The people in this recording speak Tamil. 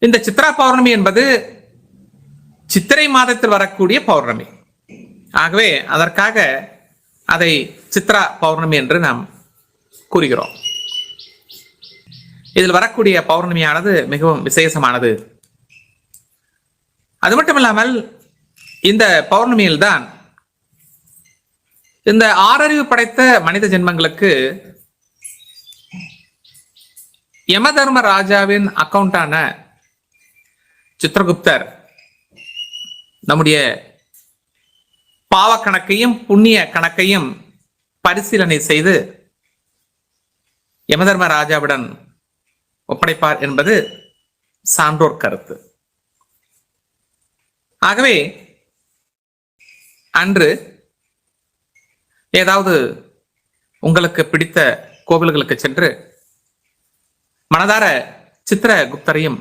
இந்த சித்ரா பௌர்ணமி என்பது சித்திரை மாதத்தில் வரக்கூடிய பௌர்ணமி. ஆகவே அதற்காக அதை சித்ரா பௌர்ணமி என்று நாம் கூறுகிறோம். இதில் வரக்கூடிய பௌர்ணமியானது மிகவும் விசேஷமானது. அது மட்டுமில்லாமல் இந்த பௌர்ணமியில் தான் இந்த ஆறறிவு படைத்த மனித ஜென்மங்களுக்கு யமதர்ம ராஜாவின் அக்கவுண்டான சித்திரகுப்தர் நம்முடைய பாவ கணக்கையும் புண்ணிய கணக்கையும் பரிசீலனை செய்து யமதர்ம ராஜாவுடன் ஒப்படைப்பார் என்பது சான்றோர் கருத்து. ஆகவே அன்று ஏதாவது உங்களுக்கு பிடித்த கோவில்களுக்கு சென்று மனதார சித்திரகுப்தரையும்